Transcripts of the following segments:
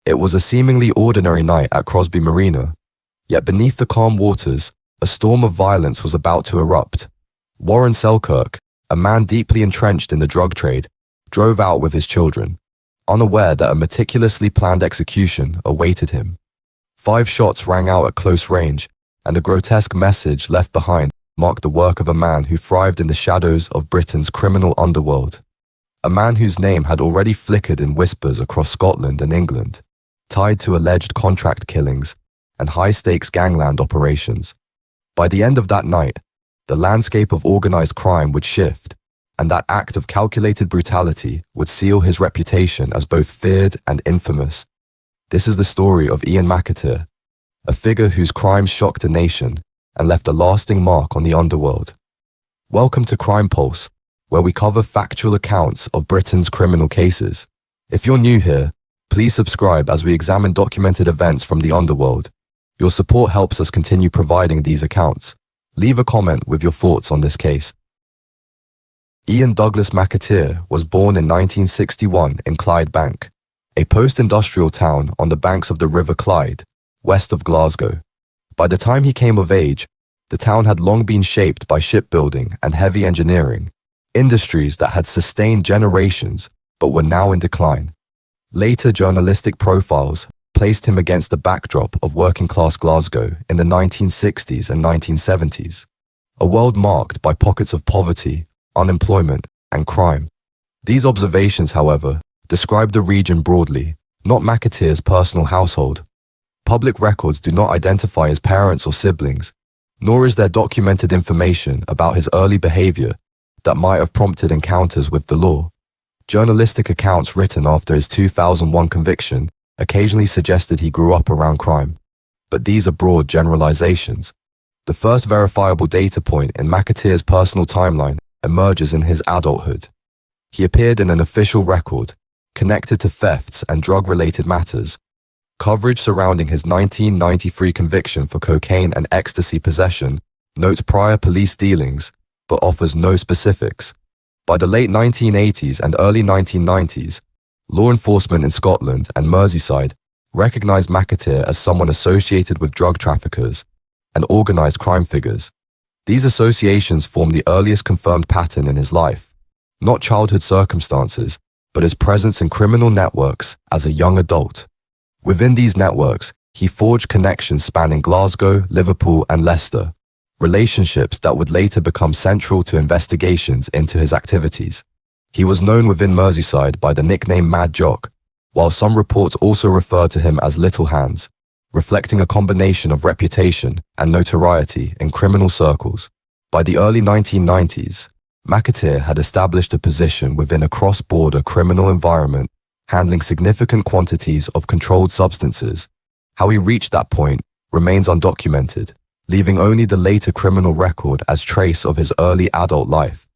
It was a seemingly ordinary night at Crosby Marina, yet beneath the calm waters, a storm of violence was about to erupt. Warren Selkerk, a man deeply entrenched in the drug trade, drove out with his children, unaware that a meticulously planned execution awaited him. 5 shots rang out at close range, and the grotesque message left behind marked the work of a man who thrived in the shadows of Britain's criminal underworld. A man whose name had already flickered in whispers across Scotland and England, tied to alleged contract killings and high-stakes gangland operations. By the end of that night, the landscape of organized crime would shift, and that act of calculated brutality would seal his reputation as both feared and infamous. This is the story of Ian McAteer, a figure whose crimes shocked a nation and left a lasting mark on the underworld. Welcome to Crime Pulse, where we cover factual accounts of Britain's criminal cases. If you're new here, please subscribe as we examine documented events from the underworld. Your support helps us continue providing these accounts. Leave a comment with your thoughts on this case. Ian Douglas McAteer was born in 1961 in Clydebank, a post-industrial town on the banks of the River Clyde, west of Glasgow. By the time he came of age, the town had long been shaped by shipbuilding and heavy engineering, industries that had sustained generations but were now in decline. Later journalistic profiles placed him against the backdrop of working-class Glasgow in the 1960s and 1970s, a world marked by pockets of poverty, unemployment, and crime. These observations, however, describe the region broadly, not McAteer's personal household. Public records do not identify his parents or siblings, nor is there documented information about his early behavior that might have prompted encounters with the law. Journalistic accounts written after his 2001 conviction occasionally suggested he grew up around crime, but these are broad generalizations. The first verifiable data point in McAteer's personal timeline emerges in his adulthood. He appeared in an official record connected to thefts and drug-related matters. Coverage surrounding his 1993 conviction for cocaine and ecstasy possession notes prior police dealings, but offers no specifics. By the late 1980s and early 1990s, law enforcement in Scotland and Merseyside recognized McAteer as someone associated with drug traffickers and organized crime figures. These associations form the earliest confirmed pattern in his life, not childhood circumstances, but his presence in criminal networks as a young adult. Within these networks, he forged connections spanning Glasgow, Liverpool, and Leicester, relationships that would later become central to investigations into his activities. He was known within Merseyside by the nickname Mad Jock, while some reports also refer to him as Little Hands, reflecting a combination of reputation and notoriety in criminal circles. By the early 1990s, McAteer had established a position within a cross-border criminal environment, handling significant quantities of controlled substances. How he reached that point remains undocumented, leaving only the later criminal record as trace of his early adult life.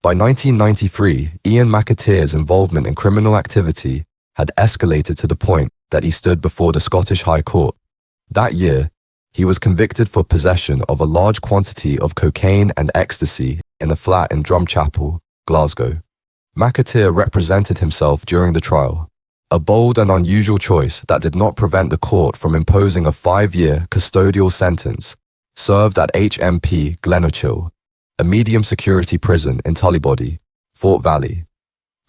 By 1993, Ian McAteer's involvement in criminal activity had escalated to the point that he stood before the Scottish High Court. That year, he was convicted for possession of a large quantity of cocaine and ecstasy in a flat in Drumchapel, Glasgow. McAteer represented himself during the trial, a bold and unusual choice that did not prevent the court from imposing a 5-year custodial sentence, served at HMP Glenorchill, a medium-security prison in Tullibody, Fort Valley.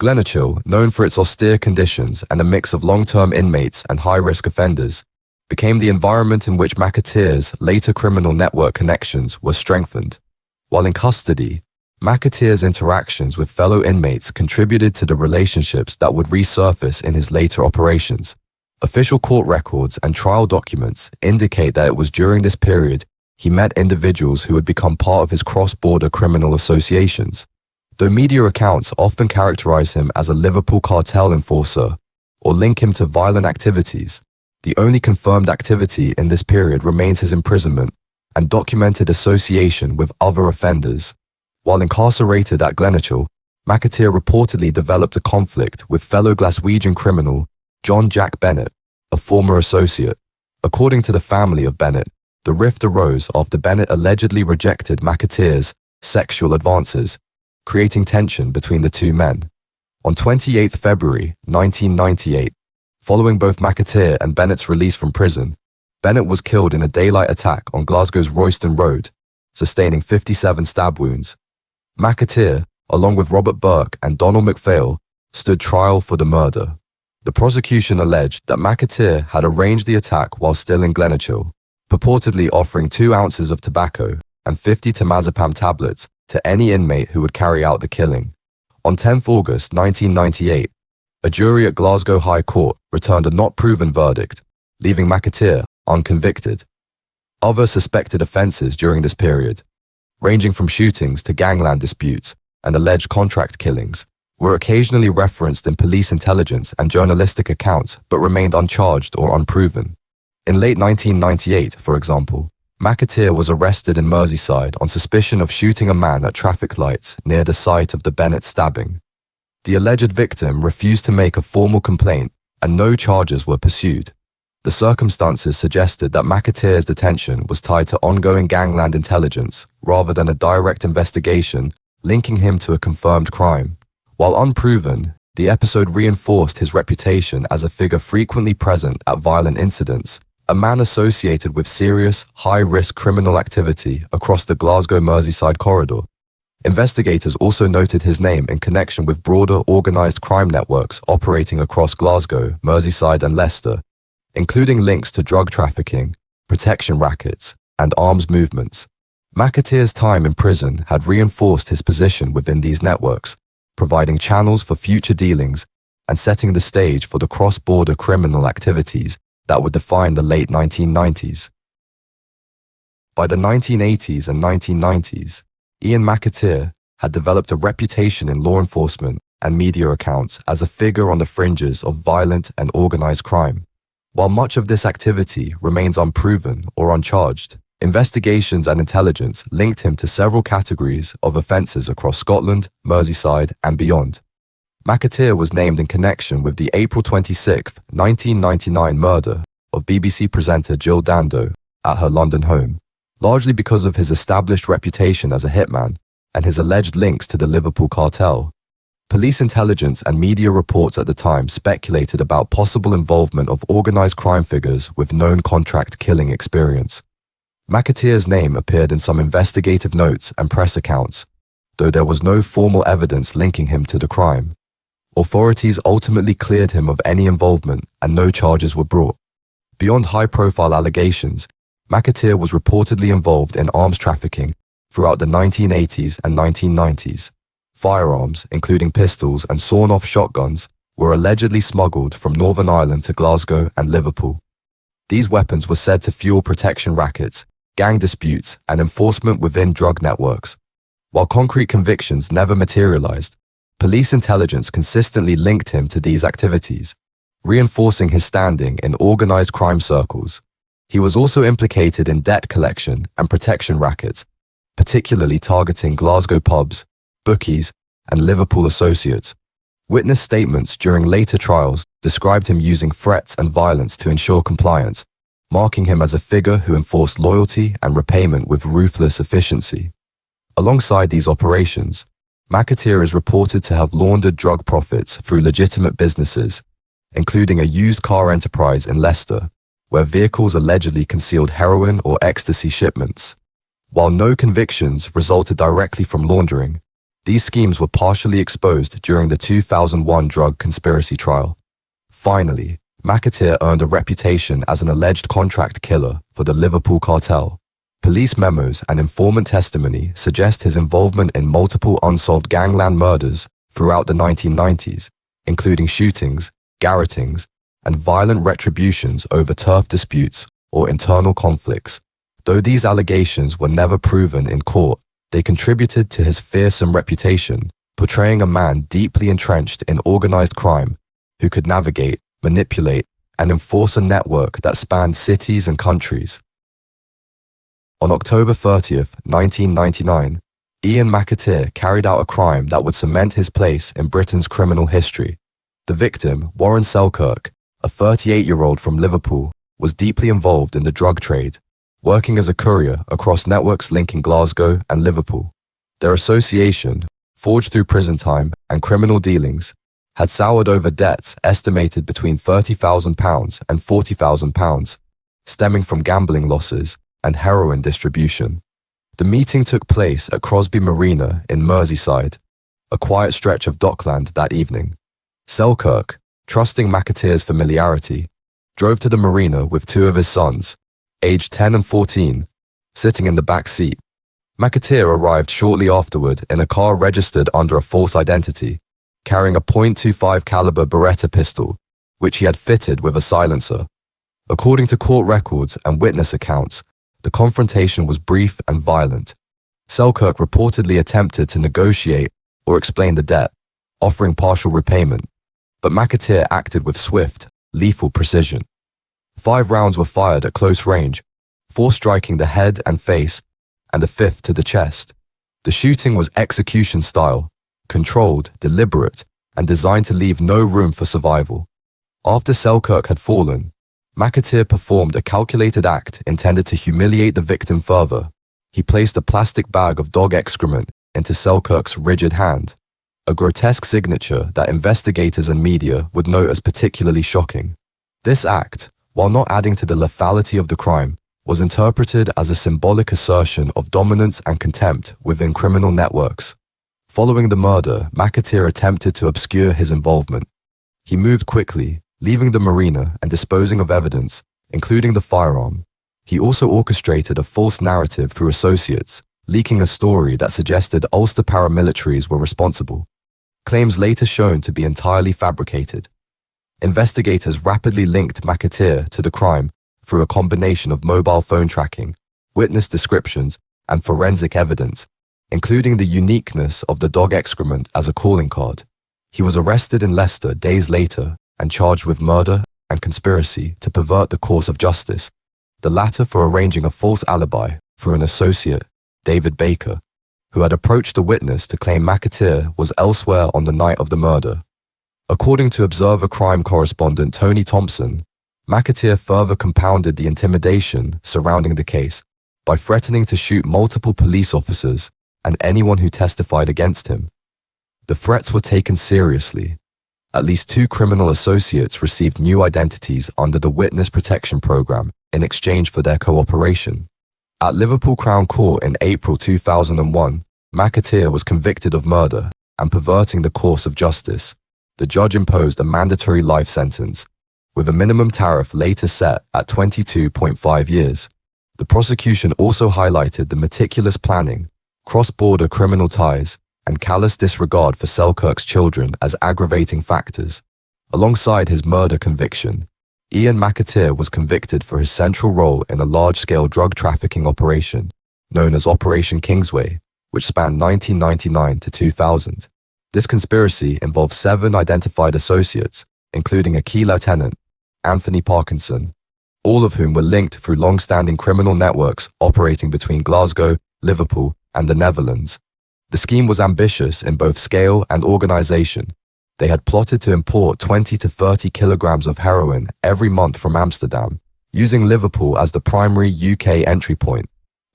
Glenorchill, known for its austere conditions and a mix of long-term inmates and high-risk offenders, became the environment in which McAteer's later criminal network connections were strengthened. While in custody, McAteer's interactions with fellow inmates contributed to the relationships that would resurface in his later operations. Official court records and trial documents indicate that it was during this period he met individuals who had become part of his cross-border criminal associations. Though media accounts often characterize him as a Liverpool cartel enforcer or link him to violent activities, the only confirmed activity in this period remains his imprisonment and documented association with other offenders. While incarcerated at Glenorchill, McAteer reportedly developed a conflict with fellow Glaswegian criminal John Jack Bennett, a former associate. According to the family of Bennett, the rift arose after Bennett allegedly rejected McAteer's sexual advances, creating tension between the two men. On 28 February 1998, Following both McAteer and Bennett's release from prison, Bennett was killed in a daylight attack on Glasgow's Royston Road, sustaining 57 stab wounds. McAteer, along with Robert Burke and Donald MacPhail, stood trial for the murder. The prosecution alleged that McAteer had arranged the attack while still in Glenachill, purportedly offering 2 ounces of tobacco and 50 temazepam tablets to any inmate who would carry out the killing. On 10th August 1998, a jury at Glasgow High Court returned a not-proven verdict, leaving McAteer unconvicted. Other suspected offences during this period, ranging from shootings to gangland disputes and alleged contract killings, were occasionally referenced in police intelligence and journalistic accounts but remained uncharged or unproven. In late 1998, for example, McAteer was arrested in Merseyside on suspicion of shooting a man at traffic lights near the site of the Bennett stabbing. The alleged victim refused to make a formal complaint and no charges were pursued. The circumstances suggested that McAteer's detention was tied to ongoing gangland intelligence rather than a direct investigation linking him to a confirmed crime. While unproven, the episode reinforced his reputation as a figure frequently present at violent incidents, a man associated with serious, high-risk criminal activity across the Glasgow-Merseyside corridor. Investigators also noted his name in connection with broader organised crime networks operating across Glasgow, Merseyside and Leicester, including links to drug trafficking, protection rackets, and arms movements. McAteer's time in prison had reinforced his position within these networks, providing channels for future dealings and setting the stage for the cross-border criminal activities that would define the late 1990s. By the 1980s and 1990s, Ian McAteer had developed a reputation in law enforcement and media accounts as a figure on the fringes of violent and organised crime. While much of this activity remains unproven or uncharged, investigations and intelligence linked him to several categories of offences across Scotland, Merseyside and beyond. McAteer was named in connection with the April 26, 1999 murder of BBC presenter Jill Dando at her London home, largely because of his established reputation as a hitman and his alleged links to the Liverpool cartel. Police intelligence and media reports at the time speculated about possible involvement of organised crime figures with known contract killing experience. McAteer's name appeared in some investigative notes and press accounts, though there was no formal evidence linking him to the crime. Authorities ultimately cleared him of any involvement and no charges were brought. Beyond high-profile allegations, McAteer was reportedly involved in arms trafficking throughout the 1980s and 1990s. Firearms, including pistols and sawn-off shotguns, were allegedly smuggled from Northern Ireland to Glasgow and Liverpool. These weapons were said to fuel protection rackets, gang disputes, and enforcement within drug networks. While concrete convictions never materialized, police intelligence consistently linked him to these activities, reinforcing his standing in organized crime circles. He was also implicated in debt collection and protection rackets, particularly targeting Glasgow pubs, bookies, and Liverpool associates. Witness statements during later trials described him using threats and violence to ensure compliance, marking him as a figure who enforced loyalty and repayment with ruthless efficiency. Alongside these operations, McAteer is reported to have laundered drug profits through legitimate businesses, including a used car enterprise in Leicester, where vehicles allegedly concealed heroin or ecstasy shipments. While no convictions resulted directly from laundering, these schemes were partially exposed during the 2001 drug conspiracy trial. Finally, McAteer earned a reputation as an alleged contract killer for the Liverpool cartel. Police memos and informant testimony suggest his involvement in multiple unsolved gangland murders throughout the 1990s, including shootings, garrotings, and violent retributions over turf disputes or internal conflicts. Though these allegations were never proven in court, they contributed to his fearsome reputation, portraying a man deeply entrenched in organized crime who could navigate, manipulate, and enforce a network that spanned cities and countries. On October 30th, 1999, Ian McAteer carried out a crime that would cement his place in Britain's criminal history. The victim, Warren Selkerk, a 38-year-old from Liverpool, was deeply involved in the drug trade, working as a courier across networks linking Glasgow and Liverpool. Their association, forged through prison time and criminal dealings, had soured over debts estimated between £30,000 and £40,000, stemming from gambling losses and heroin distribution. The meeting took place at Crosby Marina in Merseyside, a quiet stretch of dockland that evening. Selkerk, trusting McAteer's familiarity, drove to the marina with two of his sons, aged 10 and 14, sitting in the back seat. McAteer arrived shortly afterward in a car registered under a false identity, carrying a .25 caliber Beretta pistol, which he had fitted with a silencer. According to court records and witness accounts, the confrontation was brief and violent. Selkerk reportedly attempted to negotiate or explain the debt, offering partial repayment, but McAteer acted with swift, lethal precision. 5 rounds were fired at close range, 4 striking the head and face, and a 5th to the chest. The shooting was execution style, controlled, deliberate, and designed to leave no room for survival. After Selkerk had fallen, McAteer performed a calculated act intended to humiliate the victim further. He placed a plastic bag of dog excrement into Selkerk's rigid hand, a grotesque signature that investigators and media would note as particularly shocking. This act, while not adding to the lethality of the crime, was interpreted as a symbolic assertion of dominance and contempt within criminal networks. Following the murder, McAteer attempted to obscure his involvement. He moved quickly, leaving the marina and disposing of evidence, including the firearm. He also orchestrated a false narrative through associates, leaking a story that suggested Ulster paramilitaries were responsible, claims later shown to be entirely fabricated. Investigators rapidly linked McAteer to the crime through a combination of mobile phone tracking, witness descriptions, and forensic evidence, including the uniqueness of the dog excrement as a calling card. He was arrested in Leicester days later and charged with murder and conspiracy to pervert the course of justice, the latter for arranging a false alibi through an associate, David Baker, who had approached a witness to claim McAteer was elsewhere on the night of the murder. According to Observer crime correspondent Tony Thompson, McAteer further compounded the intimidation surrounding the case by threatening to shoot multiple police officers and anyone who testified against him. The threats were taken seriously. At least 2 criminal associates received new identities under the Witness Protection Program in exchange for their cooperation. At Liverpool Crown Court in April 2001, McAteer was convicted of murder and perverting the course of justice. The judge imposed a mandatory life sentence, with a minimum tariff later set at 22.5 years. The prosecution also highlighted the meticulous planning, cross-border criminal ties, and callous disregard for Selkerk's children as aggravating factors. Alongside his murder conviction, Ian McAteer was convicted for his central role in a large-scale drug trafficking operation known as Operation Kingsway, which spanned 1999 to 2000. This conspiracy involved 7 identified associates, including a key lieutenant, Anthony Parkinson, all of whom were linked through long-standing criminal networks operating between Glasgow, Liverpool, and the Netherlands. The scheme was ambitious in both scale and organization. They had plotted to import 20 to 30 kilograms of heroin every month from Amsterdam, using Liverpool as the primary UK entry point.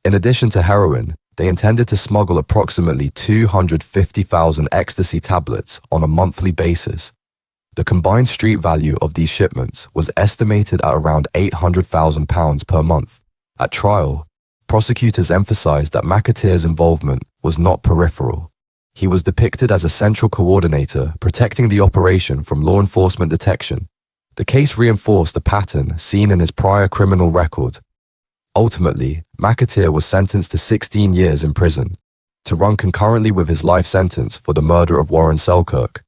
In addition to heroin, they intended to smuggle approximately 250,000 ecstasy tablets on a monthly basis. The combined street value of these shipments was estimated at around £800,000 per month. At trial, prosecutors emphasized that McAteer's involvement was not peripheral. He was depicted as a central coordinator protecting the operation from law enforcement detection. The case reinforced a pattern seen in his prior criminal record. Ultimately, McAteer was sentenced to 16 years in prison, to run concurrently with his life sentence for the murder of Warren Selkerk.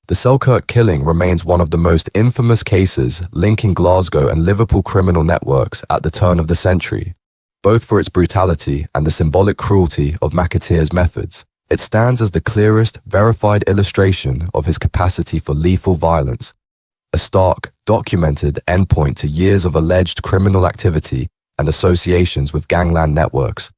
The Selkerk killing remains one of the most infamous cases linking Glasgow and Liverpool criminal networks at the turn of the century, both for its brutality and the symbolic cruelty of McAteer's methods. It stands as the clearest, verified illustration of his capacity for lethal violence, a stark, documented endpoint to years of alleged criminal activity and associations with gangland networks.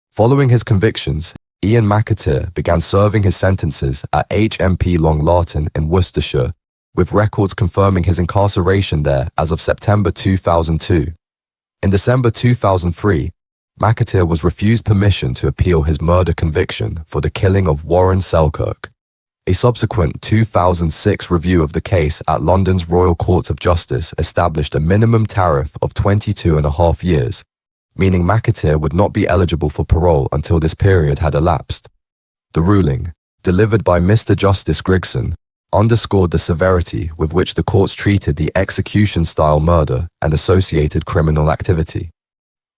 Following his convictions, Ian McAteer began serving his sentences at HMP Long Lartin in Worcestershire, with records confirming his incarceration there as of September 2002. In December 2003, McAteer was refused permission to appeal his murder conviction for the killing of Warren Selkerk. A subsequent 2006 review of the case at London's Royal Courts of Justice established a minimum tariff of 22.5 years, meaning McAteer would not be eligible for parole until this period had elapsed. The ruling, delivered by Mr. Justice Grigson, underscored the severity with which the courts treated the execution-style murder and associated criminal activity.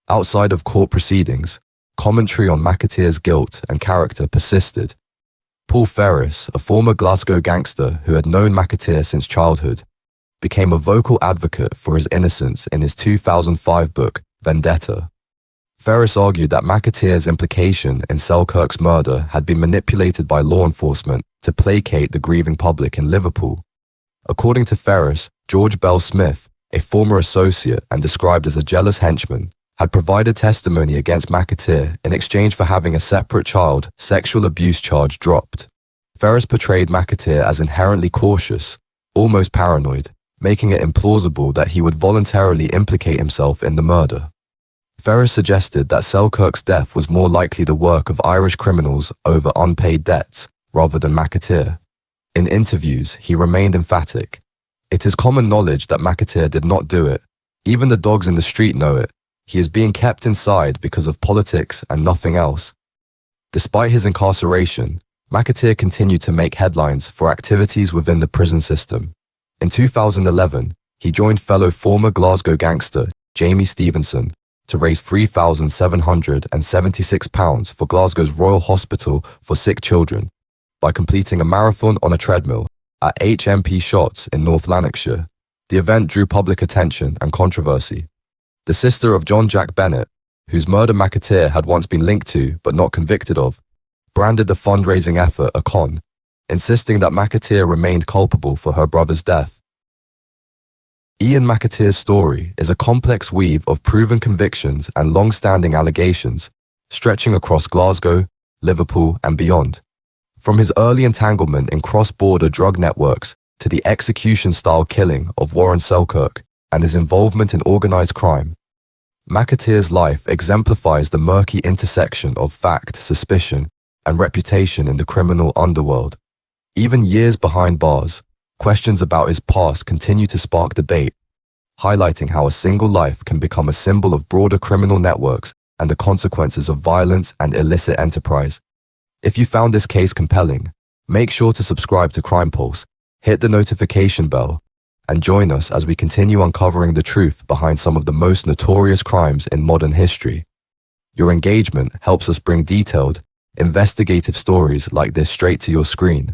Outside of court proceedings, commentary on McAteer's guilt and character persisted. Paul Ferris, a former Glasgow gangster who had known McAteer since childhood, became a vocal advocate for his innocence in his 2005 book, Vendetta. Ferris argued that McAteer's implication in Selkerk's murder had been manipulated by law enforcement to placate the grieving public in Liverpool. According to Ferris, George Bell Smith, a former associate and described as a jealous henchman, had provided testimony against McAteer in exchange for having a separate child sexual abuse charge dropped. Ferris portrayed McAteer as inherently cautious, almost paranoid, making it implausible that he would voluntarily implicate himself in the murder. Ferris suggested that Selkerk's death was more likely the work of Irish criminals over unpaid debts rather than McAteer. In interviews, he remained emphatic. It is common knowledge that McAteer did not do it. Even the dogs in the street know it. He is being kept inside because of politics and nothing else. Despite his incarceration, McAteer continued to make headlines for activities within the prison system. In 2011, he joined fellow former Glasgow gangster Jamie Stevenson to raise £3,776 for Glasgow's Royal Hospital for Sick Children by completing a marathon on a treadmill at HMP Shotts in North Lanarkshire. The event drew public attention and controversy. The sister of John Jack Bennett, whose murder McAteer had once been linked to but not convicted of, branded the fundraising effort a con, insisting that McAteer remained culpable for her brother's death. Ian McAteer's story is a complex weave of proven convictions and long-standing allegations, stretching across Glasgow, Liverpool, and beyond. From his early entanglement in cross-border drug networks to the execution-style killing of Warren Selkerk and his involvement in organized crime, McAteer's life exemplifies the murky intersection of fact, suspicion, and reputation in the criminal underworld. Even years behind bars, questions about his past continue to spark debate, highlighting how a single life can become a symbol of broader criminal networks and the consequences of violence and illicit enterprise. If you found this case compelling, make sure to subscribe to Crime Pulse, hit the notification bell, and join us as we continue uncovering the truth behind some of the most notorious crimes in modern history. Your engagement helps us bring detailed, investigative stories like this straight to your screen.